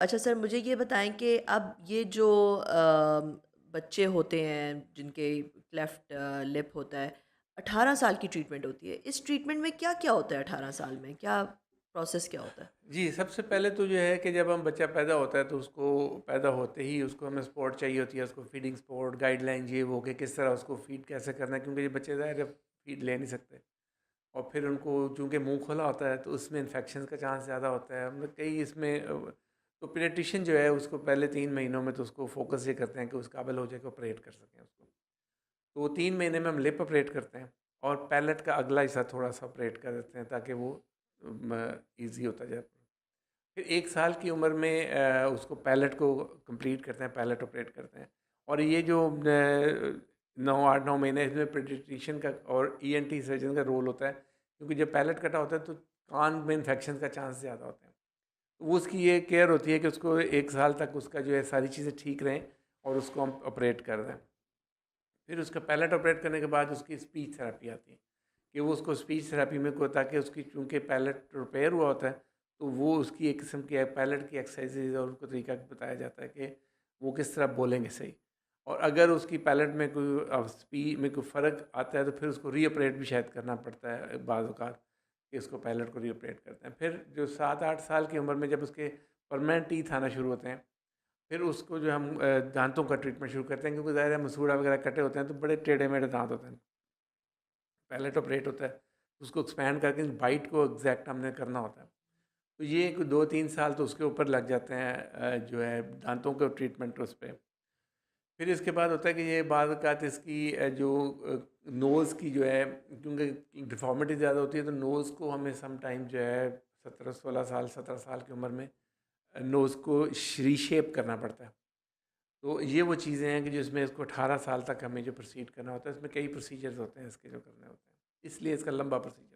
अच्छा सर, मुझे ये बताएँ कि अब ये जो बच्चे होते हैं जिनके क्लेफ्ट लिप होता है, 18 साल की ट्रीटमेंट होती है। इस ट्रीटमेंट में क्या-क्या होता है 18 साल में? क्या प्रोसेस क्या होता है? जी, सबसे पहले तो जो है कि जब हम बच्चा पैदा होता है तो उसको पैदा होते ही उसको हमें सपोर्ट चाहिए होती है, उसको फीडिंग सपोर्ट, गाइडलाइन ये वो कि किस तरह उसको फीड कैसे करना है, क्योंकि ये बच्चे ज़ाहिर है फीड ले नहीं सकते। और फिर उनको चूँकि मुँह खुला होता है तो उसमें इन्फेक्शन का चांस ज़्यादा होता है। मतलब कई इसमें तो पीडियाट्रिशियन जो है उसको पहले 3 महीनों में तो उसको फ़ोकस ये करते हैं कि उस काबिल हो जाए कि ऑपरेट कर सकें उसको। तो वो 3 महीने में हम लिप ऑपरेट करते हैं और पैलेट का अगला हिस्सा थोड़ा-सा ऑपरेट कर देते हैं ताकि वो ईज़ी होता जाए। फिर 1 साल की उम्र में उसको पैलेट को कंप्लीट करते हैं, पैलेट ऑपरेट करते हैं। और ये जो 9 8-9 महीने इसमें पीडियाट्रिशियन का और ईएनटी सर्जन का रोल होता है, क्योंकि जब पैलेट कटा होता है तो कान में इन्फेक्शन का चांस ज़्यादा होता है। तो वो उसकी ये केयर होती है कि उसको 1 साल तक उसका जो है सारी चीज़ें ठीक रहें और उसको हम ऑपरेट कर दें। फिर उसका पैलेट ऑपरेट करने के बाद उसकी स्पीच थेरेपी आती है कि वो उसको स्पीच थेरेपी में को ताकि उसकी चूँकि पैलेट रिपेयर हुआ होता है, तो वो उसकी एक किस्म की पैलेट की एक्सरसाइज़ और उनको तरीका बताया जाता है कि वो किस तरह बोलेंगे सही। और अगर उसकी पैलेट में कोई स्पी में कोई फ़र्क आता है तो फिर उसको रीऑपरेट भी शायद करना पड़ता है बाज़ औक़ात, कि उसको पैलेट को रीऑपरेट करते हैं। फिर जो 7-8 साल की उम्र में जब उसके परमानेंट टीथ आना शुरू होते हैं, फिर उसको जो हम दाँतों का ट्रीटमेंट शुरू करते हैं, क्योंकि ज़ाहिर है मसूड़ा वगैरह कटे होते हैं तो बड़े टेढ़े-मेढ़े दाँत होते हैं। पैलेट ऑपरेट होता है, उसको एक्सपैंड करके बाइट को एग्जैक्ट हमने करना होता है। तो ये 2-3 साल तो उसके ऊपर लग जाते हैं, जो है दांतों के ट्रीटमेंट उस पे। फिर इसके बाद होता है कि ये बाद औक़ात इसकी जो नोज़ की जो है, क्योंकि डिफ़ॉर्मिटी ज़्यादा होती है तो नोज़ को हमें सम टाइम जो है 17-16 साल 17 साल की उम्र में नोज़ को रीशेप करना पड़ता है। तो ये वो चीज़ें हैं कि जिसमें इसको 18 साल तक हमें जो प्रोसीड करना होता है, इसमें कई प्रोसीजर्स होते हैं इसके जो करने होते हैं। इसलिए इसका लंबा प्रोसीजर